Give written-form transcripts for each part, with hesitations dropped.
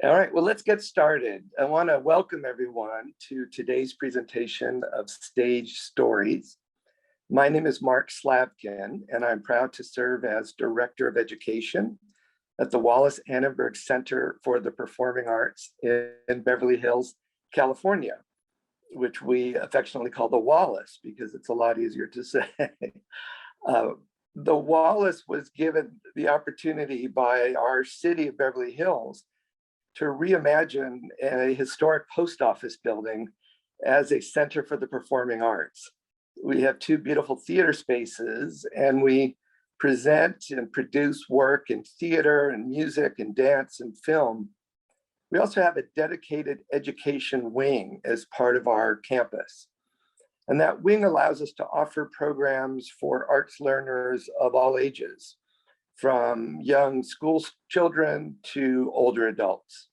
All right, well, let's get started. I want to welcome everyone to today's presentation of Stage Stories. My name is Mark Slavkin, and I'm proud to serve as Director of Education at the Wallis Annenberg Center for the Performing Arts in Beverly Hills, California, which we affectionately call the Wallis because it's a lot easier to say. The Wallis was given the opportunity by our city of Beverly Hills to reimagine a historic post office building as a center for the performing arts. We have two beautiful theater spaces, and we present and produce work in theater and music and dance and film. We also have a dedicated education wing as part of our campus. And that wing allows us to offer programs for arts learners of all ages, from young school children to older adults.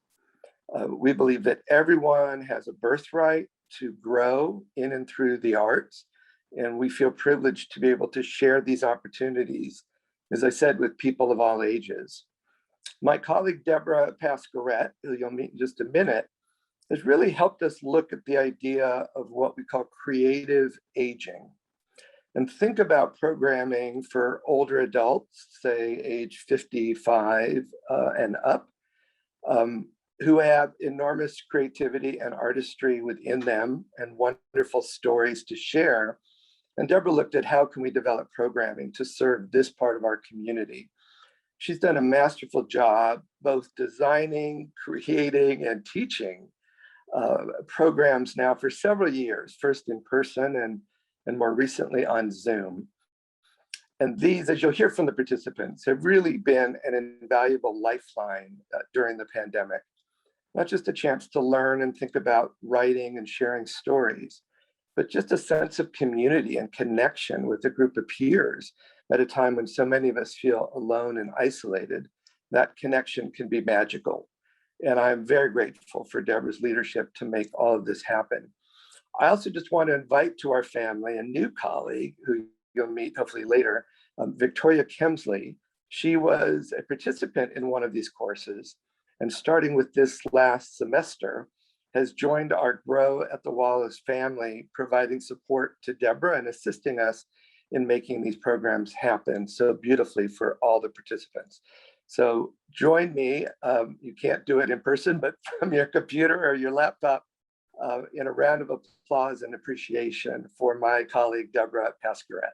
We believe that everyone has a birthright to grow in and through the arts, and we feel privileged to be able to share these opportunities, as I said, with people of all ages. My colleague, Deborah Pasquerette, who you'll meet in just a minute, has really helped us look at the idea of what we call creative aging and think about programming for older adults, say age 55 and up, who have enormous creativity and artistry within them and wonderful stories to share. And Deborah looked at how can we develop programming to serve this part of our community. She's done a masterful job both designing, creating, and teaching programs now for several years, first in person and more recently on Zoom. And these, as you'll hear from the participants, have really been an invaluable lifeline during the pandemic. Not just a chance to learn and think about writing and sharing stories, but just a sense of community and connection with a group of peers at a time when so many of us feel alone and isolated. That connection can be magical. And I'm very grateful for Deborah's leadership to make all of this happen. I also just want to invite to our family a new colleague who you'll meet hopefully later, Victoria Kemsley. She was a participant in one of these courses, and starting with this last semester, has joined our Grow at the Wallis family, providing support to Debra and assisting us in making these programs happen so beautifully for all the participants. So join me, you can't do it in person, but from your computer or your laptop, in a round of applause and appreciation for my colleague, Deborah Pasquerette.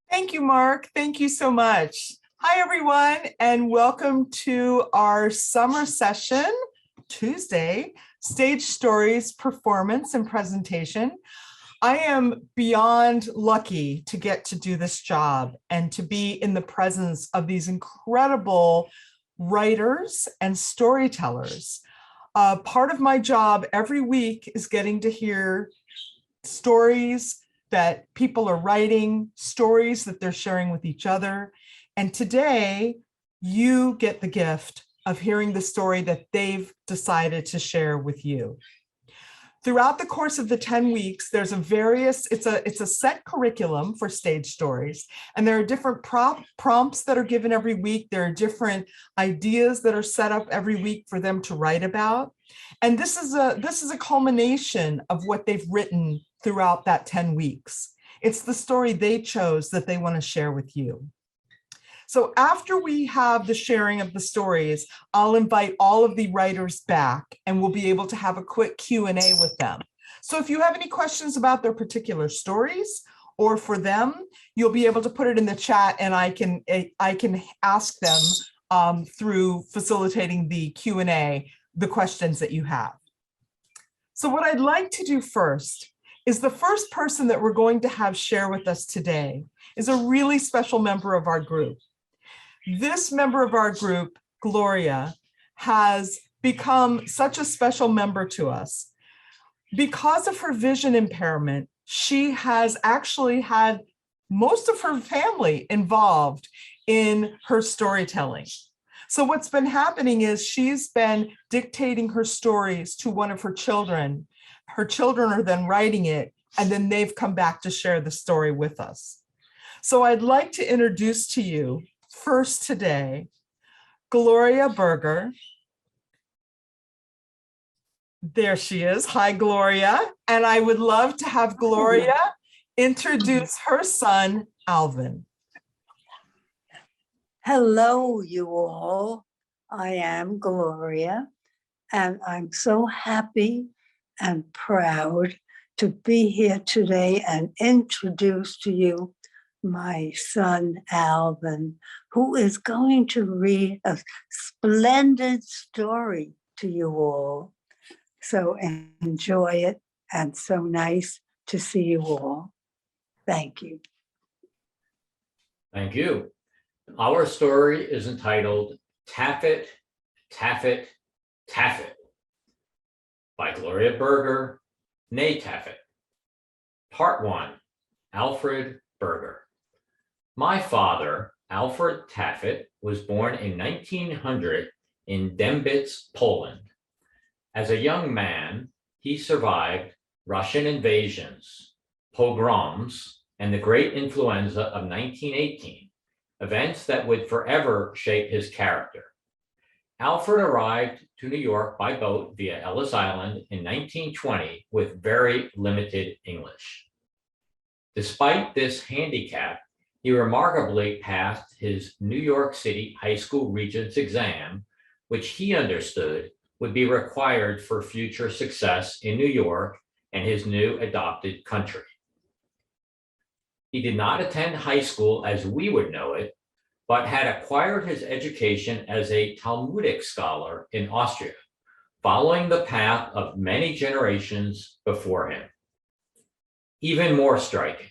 Thank you, Mark. Thank you so much. Hi, everyone, and welcome to our summer session, Tuesday, Stage Stories, Performance and Presentation. I am beyond lucky to get to do this job and to be in the presence of these incredible writers and storytellers. Part of my job every week is getting to hear stories that people are writing, stories that they're sharing with each other. And today, you get the gift of hearing the story that they've decided to share with you. Throughout the course of the 10 weeks, there's it's a set curriculum for Stage Stories, and there are different prompts that are given every week. There are different ideas that are set up every week for them to write about. And this is a culmination of what they've written throughout that 10 weeks. It's the story they chose that they want to share with you. So after we have the sharing of the stories, I'll invite all of the writers back and we'll be able to have a quick Q&A with them. So if you have any questions about their particular stories or for them, you'll be able to put it in the chat and I can ask them through facilitating the Q&A, the questions that you have. So what I'd like to do first is the first person that we're going to have share with us today is a really special member of our group. This member of our group, Gloria, has become such a special member to us. Because of her vision impairment, she has actually had most of her family involved in her storytelling. So what's been happening is she's been dictating her stories to one of her children. Her children are then writing it, and then they've come back to share the story with us. So I'd like to introduce to you first today, Gloria Berger. There she is. Hi, Gloria. And I would love to have Gloria introduce her son, Alvin. Hello, you all. I am Gloria, and I'm so happy and proud to be here today and introduce to you my son, Alvin, who is going to read a splendid story to you all. So enjoy it, and so nice to see you all. Thank you. Thank you. Our story is entitled Taffet, Taffet, Taffet by Gloria Berger, née Taffet. Part 1, Alfred Berger. My father, Alfred Taffet, was born in 1900 in Dębic, Poland. As a young man, he survived Russian invasions, pogroms, and the Great Influenza of 1918, events that would forever shape his character. Alfred arrived to New York by boat via Ellis Island in 1920 with very limited English. Despite this handicap, he remarkably passed his New York City High School Regents exam, which he understood would be required for future success in New York and his new adopted country. He did not attend high school as we would know it, but had acquired his education as a Talmudic scholar in Austria, following the path of many generations before him. Even more striking,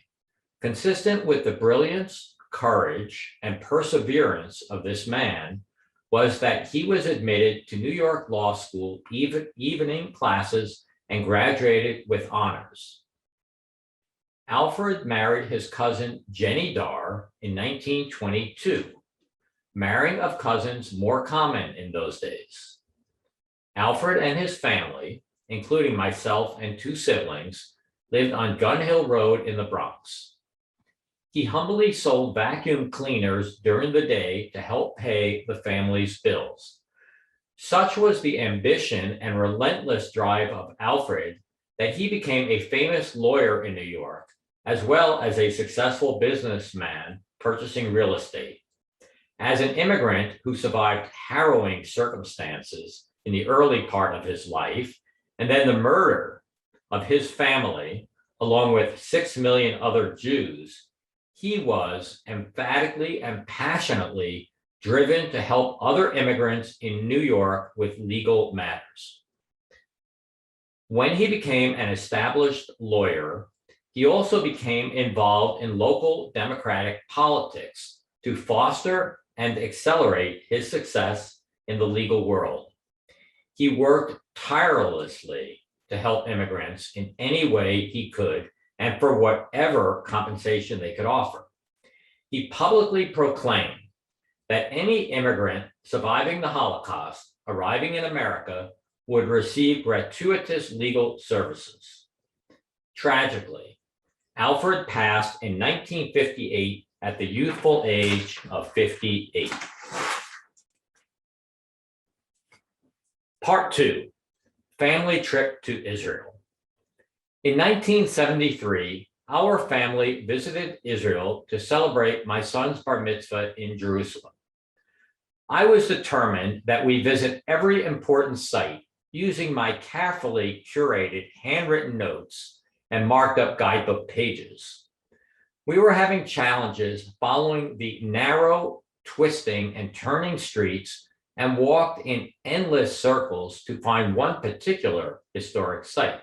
consistent with the brilliance, courage, and perseverance of this man, was that he was admitted to New York Law School evening classes and graduated with honors. Alfred married his cousin Jenny Dar in 1922, marrying of cousins more common in those days. Alfred and his family, including myself and 2 siblings, lived on Gun Hill Road in the Bronx. He humbly sold vacuum cleaners during the day to help pay the family's bills. Such was the ambition and relentless drive of Alfred that he became a famous lawyer in New York, as well as a successful businessman purchasing real estate. As an immigrant who survived harrowing circumstances in the early part of his life, and then the murder of his family, along with 6 million other Jews, he was emphatically and passionately driven to help other immigrants in New York with legal matters. When he became an established lawyer, he also became involved in local democratic politics to foster and accelerate his success in the legal world. He worked tirelessly to help immigrants in any way he could and for whatever compensation they could offer. He publicly proclaimed that any immigrant surviving the Holocaust arriving in America would receive gratuitous legal services. Tragically, Alfred passed in 1958 at the youthful age of 58. Part 2, Family Trip to Israel. In 1973, our family visited Israel to celebrate my son's bar mitzvah in Jerusalem. I was determined that we visit every important site using my carefully curated handwritten notes and marked up guidebook pages. We were having challenges following the narrow, twisting, and turning streets and walked in endless circles to find one particular historic site.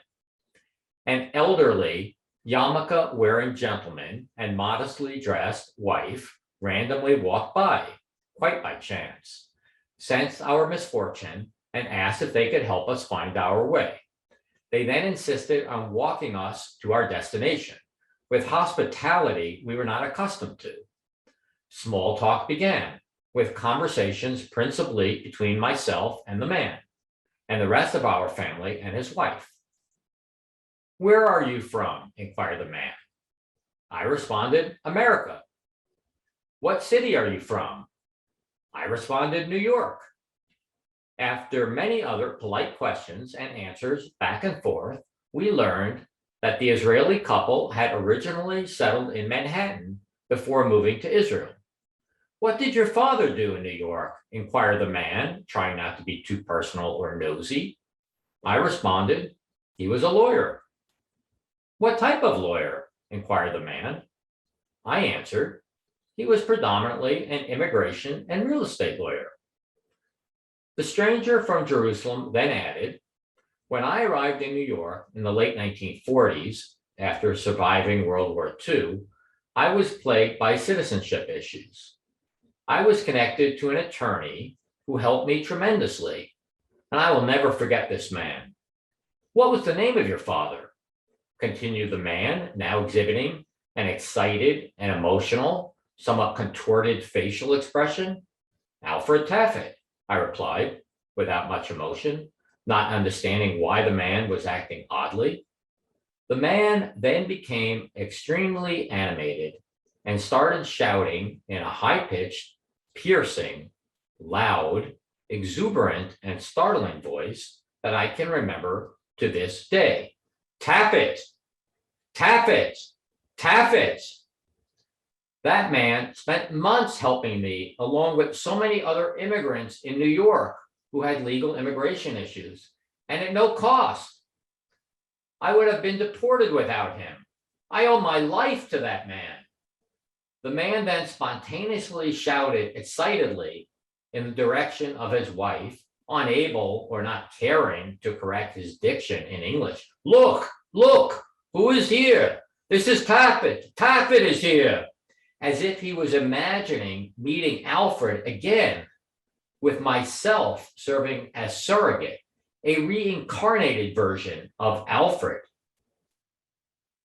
An elderly, yarmulke-wearing gentleman and modestly dressed wife randomly walked by, quite by chance, sensed our misfortune, and asked if they could help us find our way. They then insisted on walking us to our destination, with hospitality we were not accustomed to. Small talk began, with conversations principally between myself and the man, and the rest of our family and his wife. "Where are you from?" inquired the man. I responded, "America." "What city are you from?" I responded, New York. After many other polite questions and answers back and forth, we learned that the Israeli couple had originally settled in Manhattan before moving to Israel. What did your father do in New York? Inquired the man, trying not to be too personal or nosy. I responded, he was a lawyer. What type of lawyer? Inquired the man. I answered, he was predominantly an immigration and real estate lawyer. The stranger from Jerusalem then added, when I arrived in New York in the late 1940s, after surviving World War II, I was plagued by citizenship issues. I was connected to an attorney who helped me tremendously, and I will never forget this man. What was the name of your father? Continued the man, now exhibiting an excited and emotional, somewhat contorted facial expression. Alfred Taffet, I replied, without much emotion, not understanding why the man was acting oddly. The man then became extremely animated and started shouting in a high-pitched, piercing, loud, exuberant, and startling voice that I can remember to this day. Taffet, Taffet, Taffet. That man spent months helping me, along with so many other immigrants in New York who had legal immigration issues, and at no cost. I would have been deported without him. I owe my life to that man. The man then spontaneously shouted excitedly in the direction of his wife, unable or not caring to correct his diction in English. Look, look, who is here? This is Taffet. Taffet is here. As if he was imagining meeting Alfred again, with myself serving as surrogate, a reincarnated version of Alfred.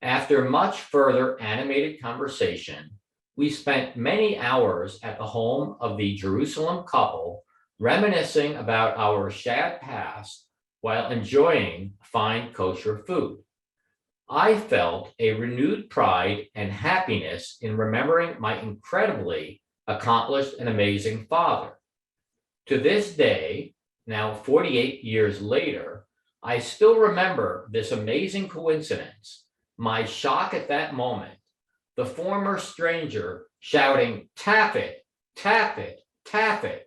After much further animated conversation, we spent many hours at the home of the Jerusalem couple, reminiscing about our shared past while enjoying fine kosher food. I felt a renewed pride and happiness in remembering my incredibly accomplished and amazing father. To this day, now 48 years later, I still remember this amazing coincidence, my shock at that moment, the former stranger shouting, Taffet, Taffet, Taffet,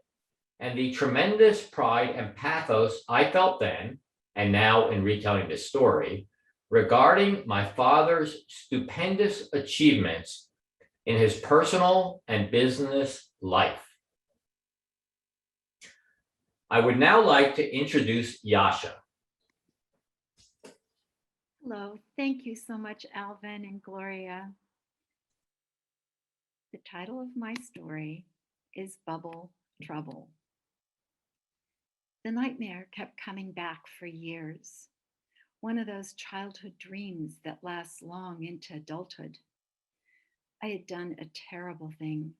and the tremendous pride and pathos I felt then, and now in retelling this story, regarding my father's stupendous achievements in his personal and business life. I would now like to introduce Jasha. Hello, thank you so much, Alvin and Gloria. The title of my story is Bubble Trouble. The nightmare kept coming back for years. One of those childhood dreams that lasts long into adulthood. I had done a terrible thing,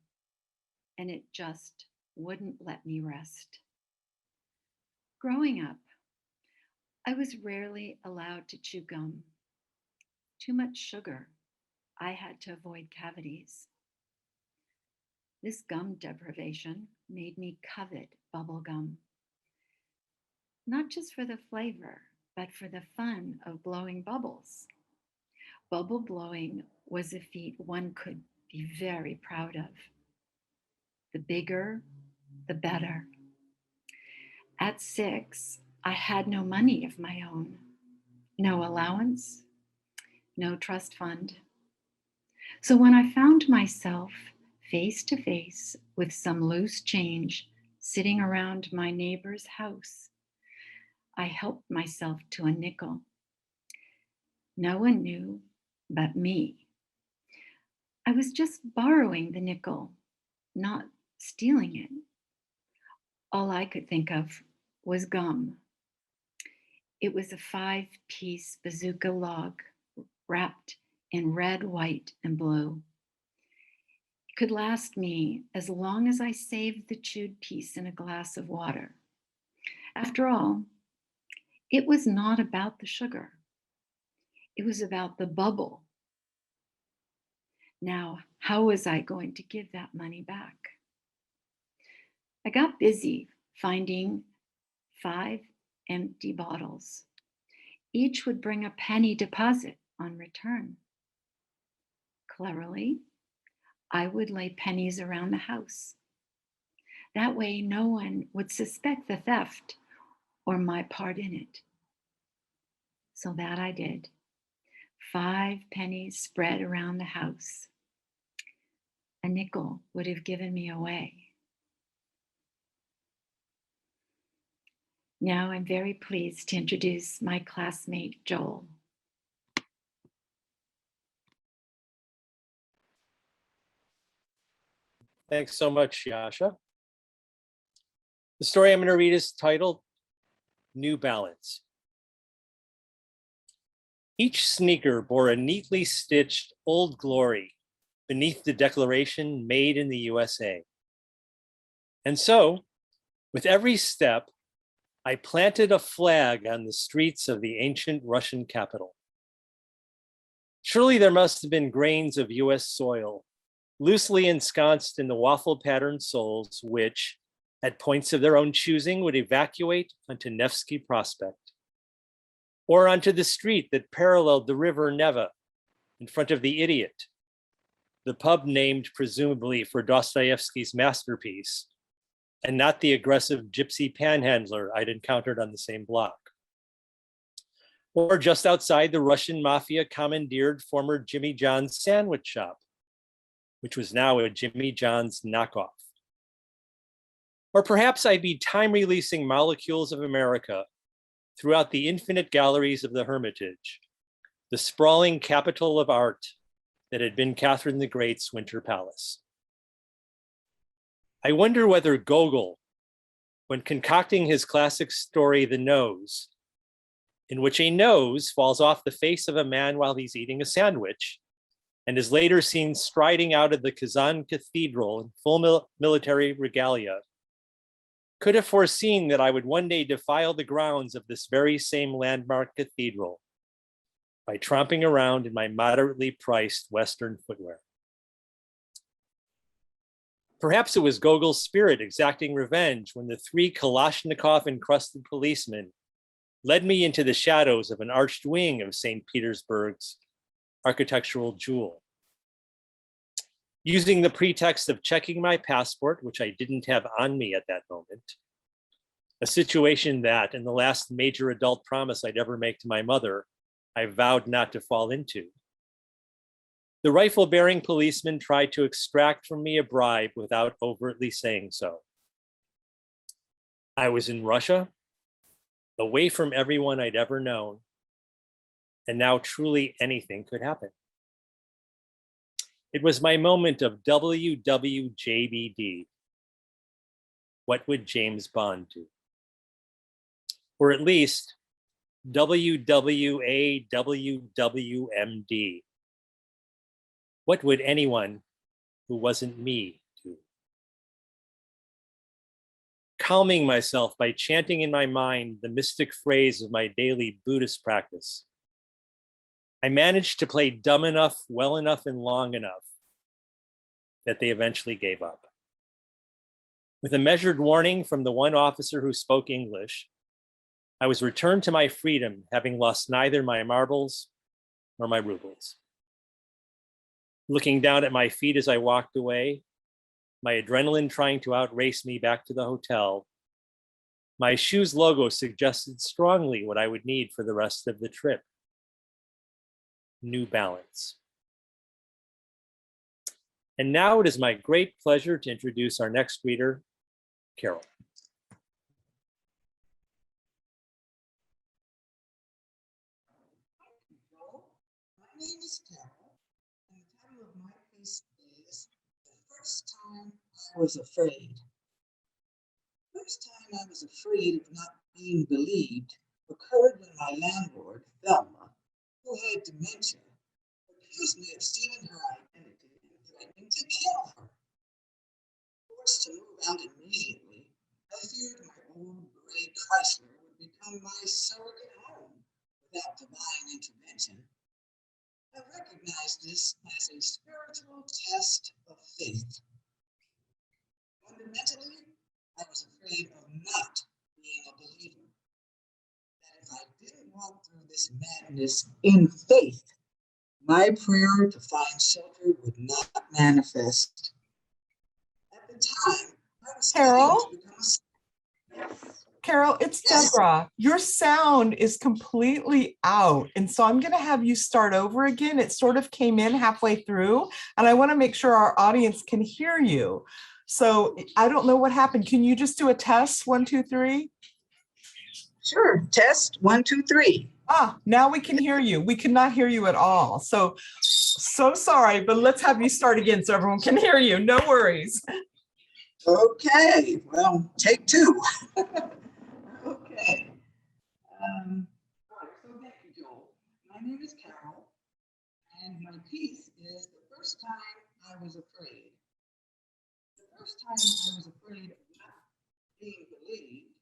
and it just wouldn't let me rest. Growing up, I was rarely allowed to chew gum. Too much sugar. I had to avoid cavities. This gum deprivation made me covet bubble gum. Not just for the flavor, but for the fun of blowing bubbles. Bubble blowing was a feat one could be very proud of. The bigger, the better. At 6, I had no money of my own, no allowance, no trust fund. So when I found myself face to face with some loose change sitting around my neighbor's house, I helped myself to a nickel. No one knew but me. I was just borrowing the nickel, not stealing it. All I could think of was gum. It was a 5-piece bazooka log wrapped in red, white, and blue. It could last me as long as I saved the chewed piece in a glass of water. After all, it was not about the sugar. It was about the bubble. Now, how was I going to give that money back? I got busy finding 5 empty bottles. Each would bring a penny deposit on return. Cleverly, I would lay pennies around the house. That way, no one would suspect the theft or my part in it. So that I did. 5 pennies spread around the house. A nickel would have given me away. Now I'm very pleased to introduce my classmate, Joel. Thanks so much, Jasha. The story I'm going to read is titled New Balance. Each sneaker bore a neatly stitched Old Glory beneath the declaration made in the USA. And so, with every step, I planted a flag on the streets of the ancient Russian capital. Surely there must have been grains of US soil, loosely ensconced in the waffle-patterned soles, which, at points of their own choosing, would evacuate onto Nevsky Prospect, or onto the street that paralleled the river Neva in front of the Idiot, the pub named presumably for Dostoevsky's masterpiece, and not the aggressive gypsy panhandler I'd encountered on the same block. Or just outside the Russian mafia commandeered former Jimmy John's sandwich shop, which was now a Jimmy John's knockoff. Or perhaps I'd be time-releasing molecules of America throughout the infinite galleries of the Hermitage, the sprawling capital of art that had been Catherine the Great's winter palace. I wonder whether Gogol, when concocting his classic story, The Nose, in which a nose falls off the face of a man while he's eating a sandwich, and is later seen striding out of the Kazan Cathedral in full military regalia, could have foreseen that I would one day defile the grounds of this very same landmark cathedral by tromping around in my moderately priced Western footwear. Perhaps it was Gogol's spirit exacting revenge when the 3 Kalashnikov-encrusted policemen led me into the shadows of an arched wing of St. Petersburg's architectural jewel. Using the pretext of checking my passport, which I didn't have on me at that moment, a situation that, in the last major adult promise I'd ever make to my mother, I vowed not to fall into. The rifle-bearing policeman tried to extract from me a bribe without overtly saying so. I was in Russia, away from everyone I'd ever known, and now truly anything could happen. It was my moment of WWJBD. What would James Bond do? Or at least WWAWWMD. What would anyone who wasn't me do? Calming myself by chanting in my mind the mystic phrase of my daily Buddhist practice, I managed to play dumb enough, well enough, and long enough that they eventually gave up. With a measured warning from the one officer who spoke English, I was returned to my freedom, having lost neither my marbles nor my rubles. Looking down at my feet as I walked away, my adrenaline trying to outrace me back to the hotel, my shoes logo suggested strongly what I would need for the rest of the trip: New Balance. And now it is my great pleasure to introduce our next reader, Carol. My name is Carol, and the title of my piece is The First Time I Was Afraid. The first time I was afraid of not being believed occurred when my landlord, Velma, who had dementia, accused me of stealing her identity and threatening to kill her. Forced to move out immediately, I feared my old gray Chrysler would become my surrogate home without divine intervention. I recognize this as a spiritual test of faith. Fundamentally, I I was afraid of not being a believer. That if I didn't walk through this madness in faith, my prayer to find shelter would not manifest. At the time, I was studying Carol? to become a. Yes. Carol, it's Yes. Debra. Your sound is completely out. And so I'm going to have you start over again. It sort of came in halfway through, and I want to make sure our audience can hear you. So I don't know what happened. Can you just do a test? 1, 2, 3. Sure. Test 1, 2, 3. Ah, now we can hear you. We could not hear you at all. So sorry, but let's have you start again so everyone can hear you. No worries. Okay. Well, take 2. Okay. All right. So thank you, Joel. My name is Carol, and my piece is The First Time I Was Afraid. The first time I was afraid of not being believed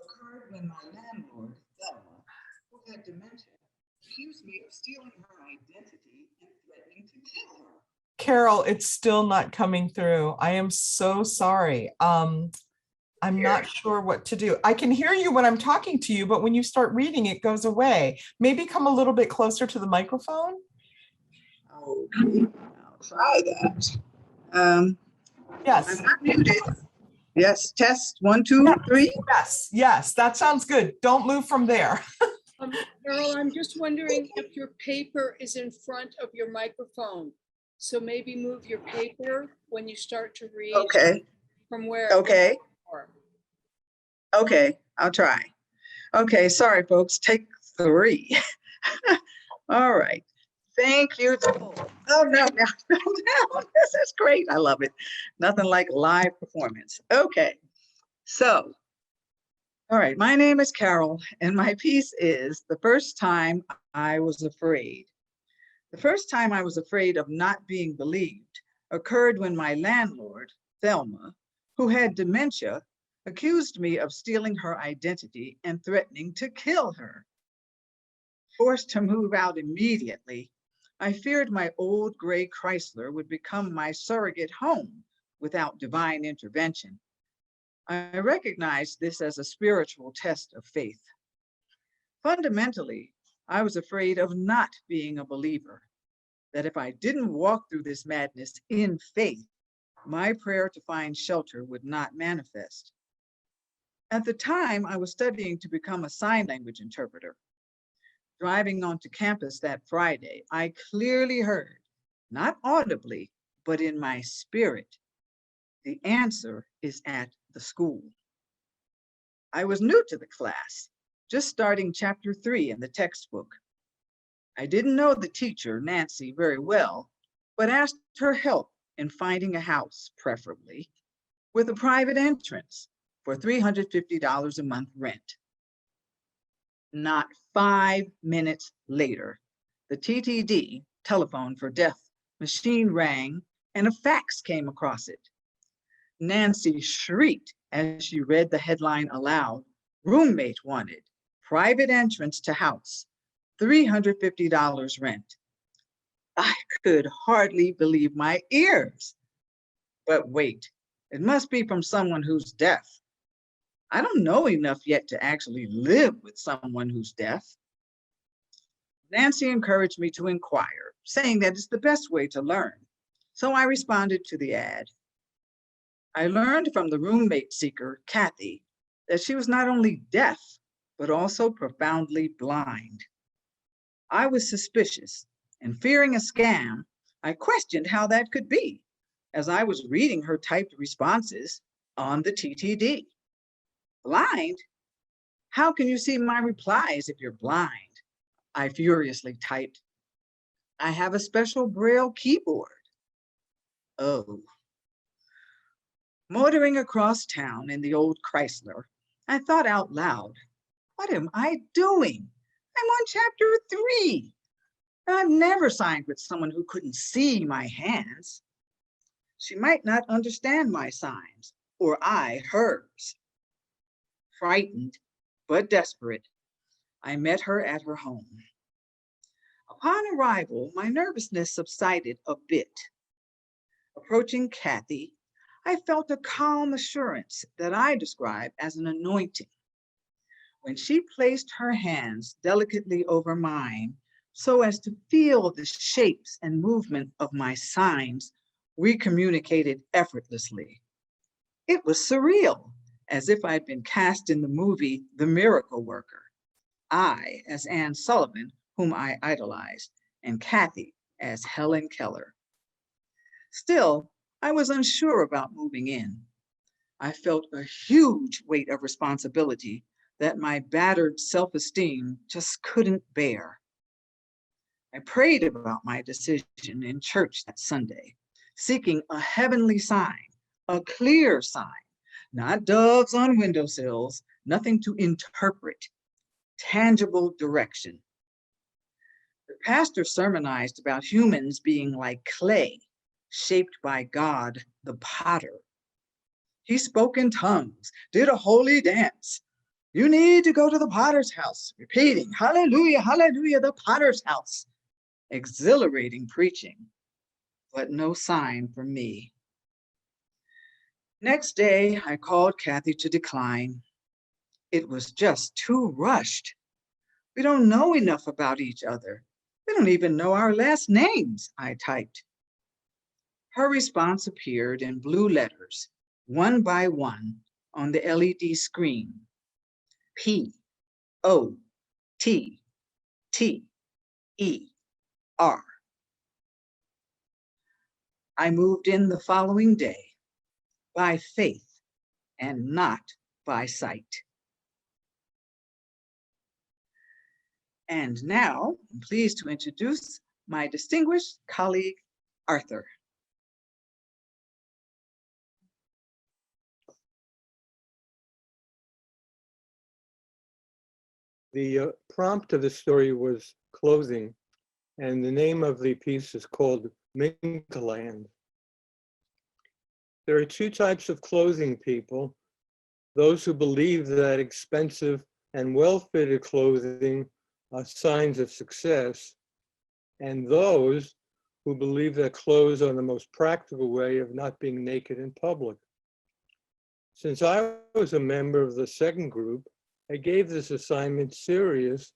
occurred when my landlord, Thelma, who had dementia, accused me of stealing her identity and threatening to kill her. Carol, it's still not coming through. I am so sorry. I'm not sure what to do. I can hear you when I'm talking to you, but when you start reading, it goes away. Maybe come a little bit closer to the microphone. Okay, I'll try that. Yes. I'm not muted. Yes, test 1, 2, 3. Yes, that sounds good. Don't move from there. Carol, I'm just wondering if your paper is in front of your microphone. So maybe move your paper when you start to read. Okay. From where. Okay. Okay, I'll try. Okay, sorry, folks. Take 3. All right. Thank you. Oh, no. This is great. I love it. Nothing like live performance. Okay. So, all right. My name is Carol, and my piece is The First Time I Was Afraid. The first time I was afraid of not being believed occurred when my landlord, Thelma, who had dementia, accused me of stealing her identity and threatening to kill her. Forced to move out immediately, I feared my old gray Chrysler would become my surrogate home without divine intervention. I recognized this as a spiritual test of faith. Fundamentally, I was afraid of not being a believer, that if I didn't walk through this madness in faith, my prayer to find shelter would not manifest. At the time, I was studying to become a sign language interpreter. Driving onto campus that Friday, I clearly heard, not audibly, but in my spirit, the answer is at the school. I was new to the class, just starting chapter 3 in the textbook. I didn't know the teacher, Nancy, very well, but asked her help in finding a house, preferably, with a private entrance for $350 a month rent. Not 5 minutes later, the TTD, telephone for deaf, machine rang and a fax came across it. Nancy shrieked as she read the headline aloud. Roommate wanted, private entrance to house, $350 rent. I could hardly believe my ears. But wait, it must be from someone who's deaf. I don't know enough yet to actually live with someone who's deaf. Nancy encouraged me to inquire, saying that it's the best way to learn. So I responded to the ad. I learned from the roommate seeker, Kathy, that she was not only deaf, but also profoundly blind. I was suspicious, and fearing a scam, I questioned how that could be, as I was reading her typed responses on the TTD. Blind? How can you see my replies if you're blind? I furiously typed. I have a special Braille keyboard. Oh. Motoring across town in the old Chrysler, I thought out loud, what am I doing? I'm on chapter 3. I've never signed with someone who couldn't see my hands. She might not understand my signs, or I hers. Frightened, but desperate, I met her at her home. Upon arrival, my nervousness subsided a bit. Approaching Kathy, I felt a calm assurance that I describe as an anointing. When she placed her hands delicately over mine so as to feel the shapes and movement of my signs, we communicated effortlessly. It was surreal, as if I'd been cast in the movie The Miracle Worker. I as Anne Sullivan, whom I idolized, and Kathy as Helen Keller. Still, I was unsure about moving in. I felt a huge weight of responsibility that my battered self-esteem just couldn't bear. I prayed about my decision in church that Sunday, seeking a heavenly sign, a clear sign, not doves on windowsills, nothing to interpret, tangible direction. The pastor sermonized about humans being like clay, shaped by God, the potter. He spoke in tongues, did a holy dance. You need to go to the potter's house, repeating, hallelujah, hallelujah, the potter's house. Exhilarating preaching, but no sign from me. Next day, I called Kathy to decline. It was just too rushed. We don't know enough about each other. We don't even know our last names, I typed. Her response appeared in blue letters, one by one, on the LED screen. P-O-T-T-E-R. I moved in the following day, by faith and not by sight. And now I'm pleased to introduce my distinguished colleague, Arthur. The prompt of the story was clothing, and the name of the piece is called Minkland. There are two types of clothing people: those who believe that expensive and well-fitted clothing are signs of success, and those who believe that clothes are the most practical way of not being naked in public. Since I was a member of the second group, I gave this assignment serious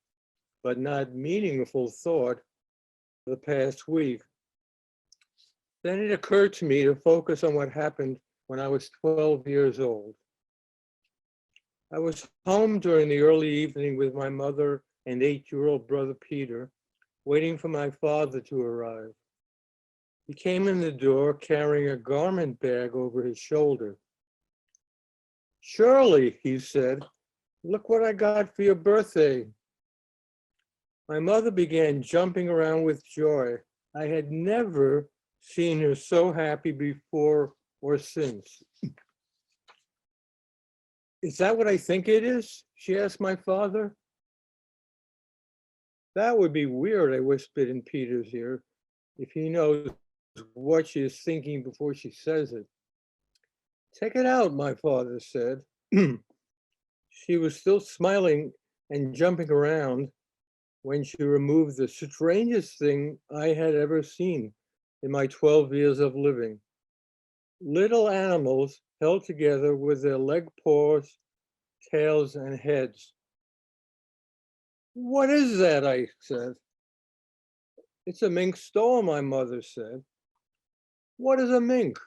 but not meaningful thought the past week. Then it occurred to me to focus on what happened when I was 12 years old. I was home during the early evening with my mother and 8-year-old brother Peter, waiting for my father to arrive. He came in the door carrying a garment bag over his shoulder. "Shirley," he said, "look what I got for your birthday." My mother began jumping around with joy. I had never seen her so happy before or since. "Is that what I think it is?" she asked my father. "That would be weird," I whispered in Peter's ear, "if he knows what she is thinking before she says it." "Take it out," my father said. She was still smiling and jumping around when she removed the strangest thing I had ever seen in my 12 years of living. Little animals held together with their leg paws, tails, and heads. "What is that?" I said. "It's a mink stole," my mother said. "What is a mink?"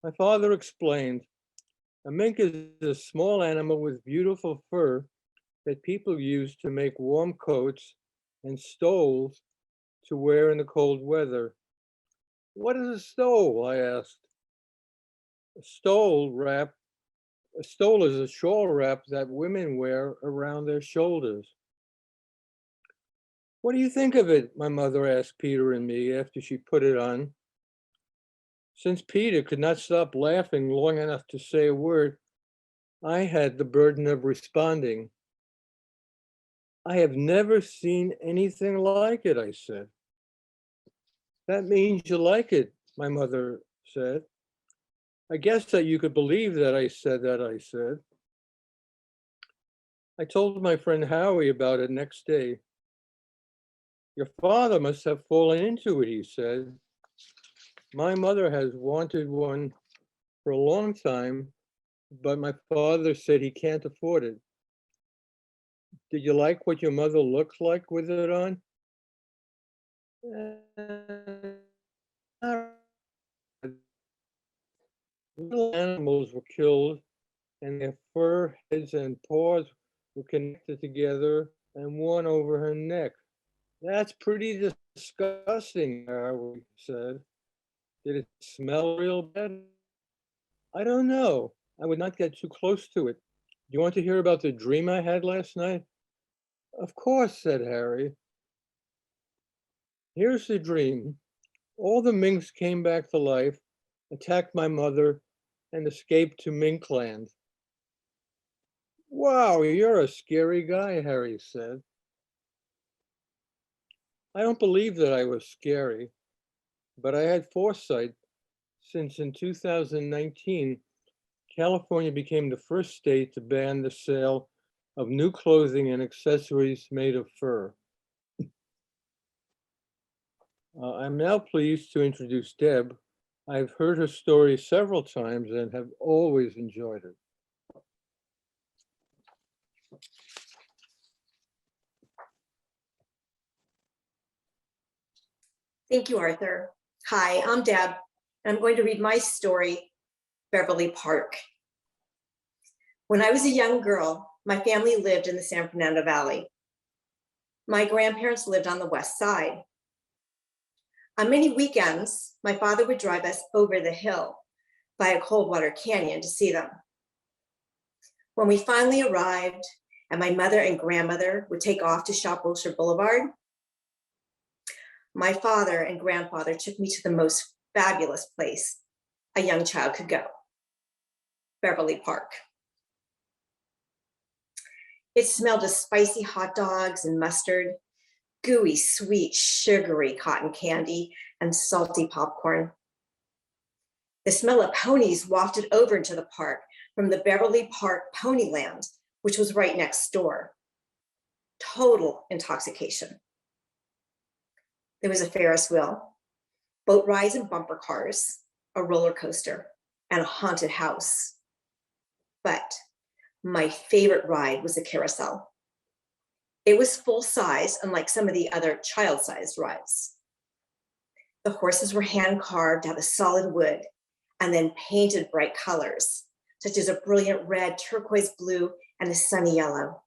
My father explained. A mink is a small animal with beautiful fur that people use to make warm coats and stoles to wear in the cold weather. "What is a stole?" I asked. A stole is a shawl wrap that women wear around their shoulders. "What do you think of it?" my mother asked Peter and me after she put it on. Since Peter could not stop laughing long enough to say a word, I had the burden of responding. "I have never seen anything like it," I said. "That means you like it," my mother said. "I guess that you could believe that I said." I told my friend Howie about it next day. "Your father must have fallen into it," he said. "My mother has wanted one for a long time, but my father said he can't afford it. Did you like what your mother looked like with it on? Little animals were killed and their fur, heads, and paws were connected together and worn over her neck. That's pretty disgusting, Harry said. Did it smell real bad? I don't know. I would not get too close to it. Do you want to hear about the dream I had last night? Of course, said Harry. Here's the dream. All the minks came back to life, attacked my mother, and escaped to Minkland. Wow, you're a scary guy, Harry said. I don't believe that I was scary, but I had foresight since in 2019, California became the first state to ban the sale of new clothing and accessories made of fur. I'm now pleased to introduce Deb. I've heard her story several times and have always enjoyed it. Thank you, Arthur. Hi, I'm Deb, and I'm going to read my story, Beverly Park. When I was a young girl, my family lived in the San Fernando Valley. My grandparents lived on the west side. On many weekends, my father would drive us over the hill by a cold water canyon to see them. When we finally arrived and my mother and grandmother would take off to shop Wilshire Boulevard, my father and grandfather took me to the most fabulous place a young child could go, Beverly Park. It smelled of spicy hot dogs and mustard, gooey, sweet, sugary cotton candy, and salty popcorn. The smell of ponies wafted over into the park from the Beverly Park Ponyland, which was right next door. Total intoxication. There was a Ferris wheel, boat rides and bumper cars, a roller coaster, and a haunted house. But my favorite ride was a carousel. It was full size, unlike some of the other child-sized rides. The horses were hand carved out of solid wood and then painted bright colors, such as a brilliant red, turquoise blue, and a sunny yellow.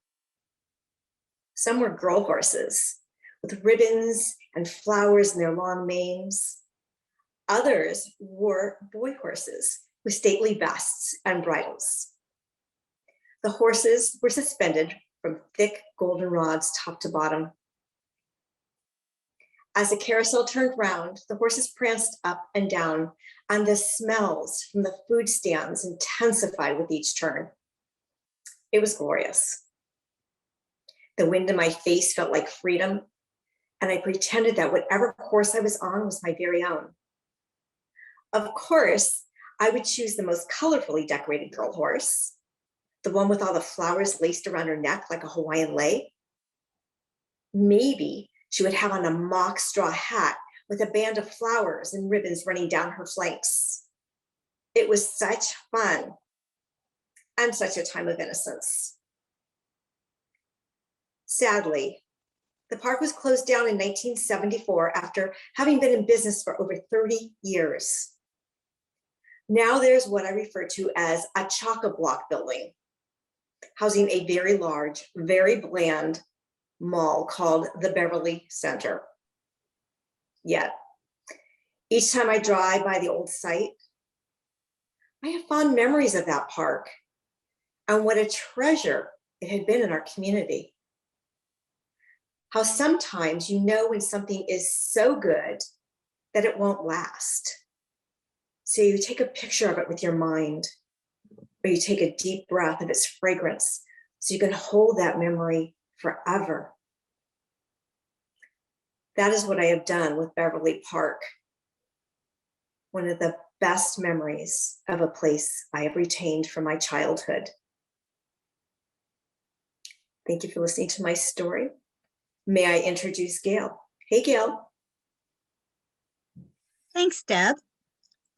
Some were girl horses with ribbons and flowers in their long manes. Others were boy horses with stately vests and bridles. The horses were suspended from thick golden rods top to bottom. As the carousel turned round, the horses pranced up and down, and the smells from the food stands intensified with each turn. It was glorious. The wind in my face felt like freedom, and I pretended that whatever horse I was on was my very own. Of course, I would choose the most colorfully decorated girl horse, the one with all the flowers laced around her neck like a Hawaiian lei. Maybe she would have on a mock straw hat with a band of flowers and ribbons running down her flanks. It was such fun and such a time of innocence. Sadly, the park was closed down in 1974 after having been in business for over 30 years. Now there's what I refer to as a chock-a-block building, housing a very large, very bland mall called the Beverly Center. Yet, each time I drive by the old site, I have fond memories of that park and what a treasure it had been in our community. How sometimes you know when something is so good that it won't last. So you take a picture of it with your mind, or you take a deep breath of its fragrance so you can hold that memory forever. That is what I have done with Beverly Park. One of the best memories of a place I have retained from my childhood. Thank you for listening to my story. May I introduce Gail? Hey, Gail. Thanks, Deb.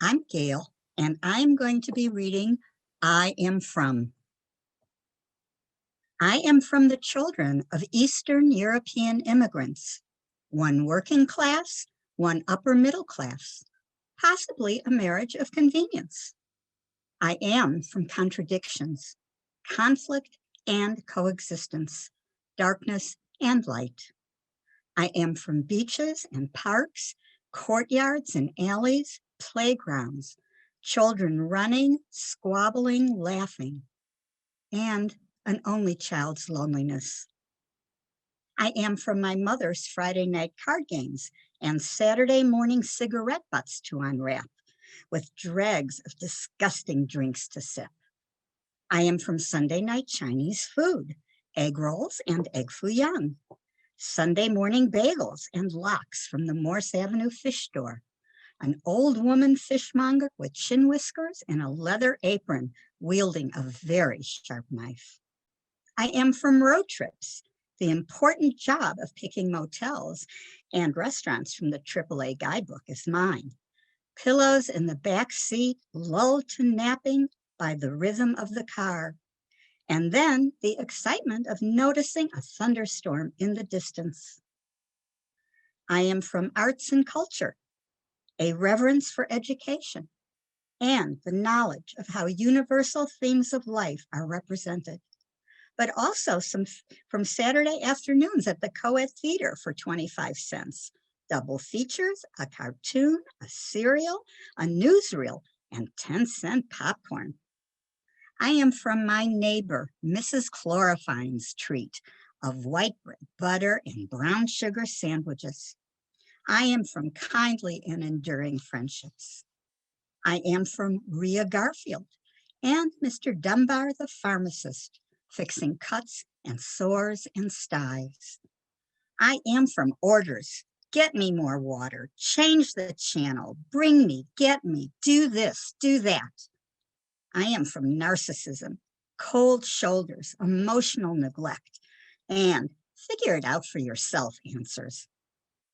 I'm Gail, and I'm going to be reading I Am From. I am from the children of Eastern European immigrants, one working class, one upper middle class, possibly a marriage of convenience. I am from contradictions, conflict and coexistence, darkness and light. I am from beaches and parks, courtyards and alleys, playgrounds, children running, squabbling, laughing, and an only child's loneliness. I am from my mother's Friday night card games and Saturday morning cigarette butts to unwrap, with dregs of disgusting drinks to sip. I am from Sunday night Chinese food, egg rolls and egg foo young, Sunday morning bagels and lox from the Morse Avenue fish store, an old woman fishmonger with chin whiskers and a leather apron wielding a very sharp knife. I am from road trips, the important job of picking motels and restaurants from the AAA guidebook is mine. Pillows in the back seat, lulled to napping by the rhythm of the car. And then the excitement of noticing a thunderstorm in the distance. I am from arts and culture, a reverence for education, and the knowledge of how universal themes of life are represented, but also some from Saturday afternoons at the Co-ed Theater for 25 cents. Double features, a cartoon, a cereal, a newsreel, and 10-cent popcorn. I am from my neighbor, Mrs. Chlorofine's treat of white bread, butter, and brown sugar sandwiches. I am from kindly and enduring friendships. I am from Rhea Garfield and Mr. Dunbar, the pharmacist, fixing cuts and sores and styes. I am from orders. Get me more water, change the channel, bring me, get me, do this, do that. I am from narcissism, cold shoulders, emotional neglect, and figure it out for yourself answers.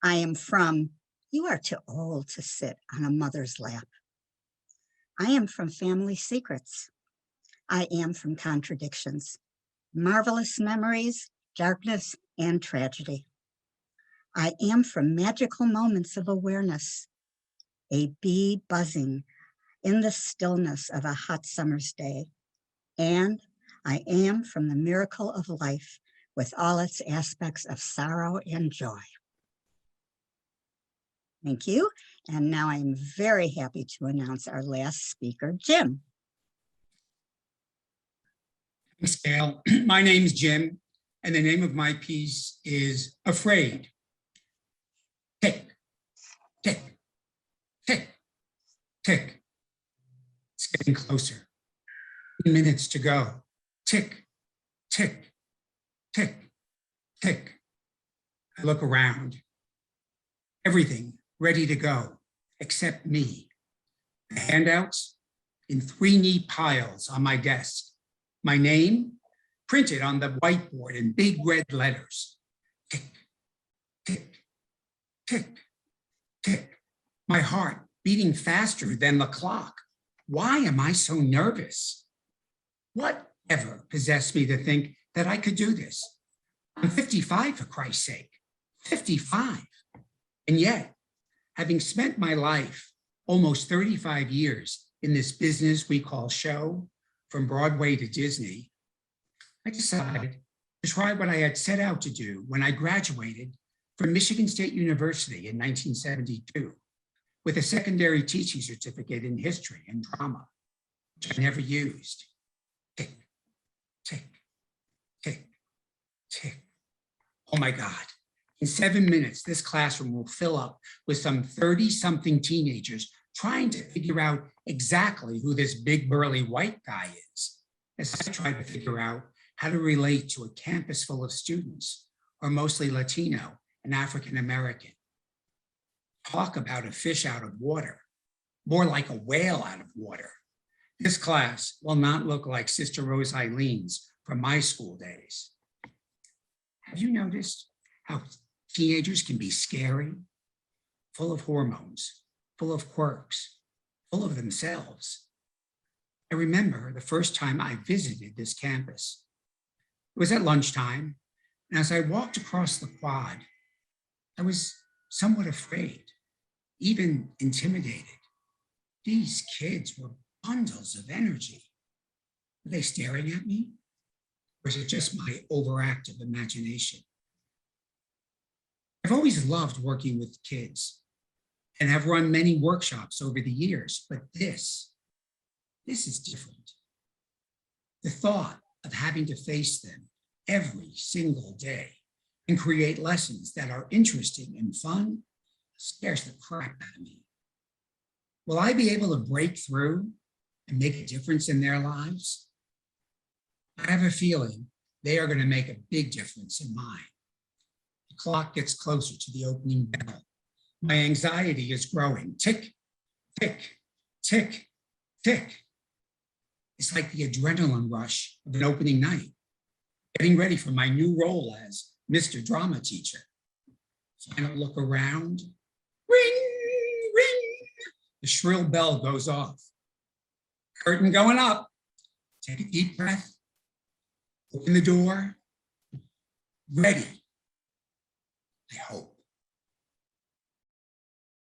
I am from, you are too old to sit on a mother's lap. I am from family secrets. I am from contradictions, marvelous memories, darkness, and tragedy. I am from magical moments of awareness, a bee buzzing in the stillness of a hot summer's day. And I am from the miracle of life with all its aspects of sorrow and joy. Thank you. And now I'm very happy to announce our last speaker, Jim. Thanks, Gail. My name's Jim, and the name of my piece is Afraid. Tick, tick, tick, tick. It's getting closer. 10 minutes to go. Tick, tick, tick, tick. I look around. Everything ready to go, except me. The handouts in 3 neat piles on my desk. My name printed on the whiteboard in big red letters. Tick, tick, tick, tick. My heart beating faster than the clock. Why am I so nervous? Whatever possessed me to think that I could do this? I'm 55, for Christ's sake, 55. And yet, having spent my life, almost 35 years, in this business we call show, from Broadway to Disney, I decided to try what I had set out to do when I graduated from Michigan State University in 1972 with a secondary teaching certificate in history and drama, which I never used. Tick, tick, tick, tick. Oh my God. In 7 minutes, this classroom will fill up with some 30-something teenagers trying to figure out exactly who this big burly white guy is, as I try to figure out how to relate to a campus full of students, or mostly Latino and African American. Talk about a fish out of water, more like a whale out of water. This class will not look like Sister Rose Eileen's from my school days. Have you noticed how teenagers can be scary, full of hormones, full of quirks, full of themselves. I remember the first time I visited this campus. It was at lunchtime, and as I walked across the quad, I was somewhat afraid, even intimidated. These kids were bundles of energy. Were they staring at me? Or is it just my overactive imagination? I've always loved working with kids and have run many workshops over the years, but this is different. The thought of having to face them every single day and create lessons that are interesting and fun scares the crap out of me. Will I be able to break through and make a difference in their lives? I have a feeling they are going to make a big difference in mine. The clock gets closer to the opening bell. My anxiety is growing. Tick, tick, tick, tick. It's like the adrenaline rush of an opening night, getting ready for my new role as Mr. Drama Teacher. Final look around. Ring, ring. The shrill bell goes off. Curtain going up. Take a deep breath. Open the door. Ready. I hope.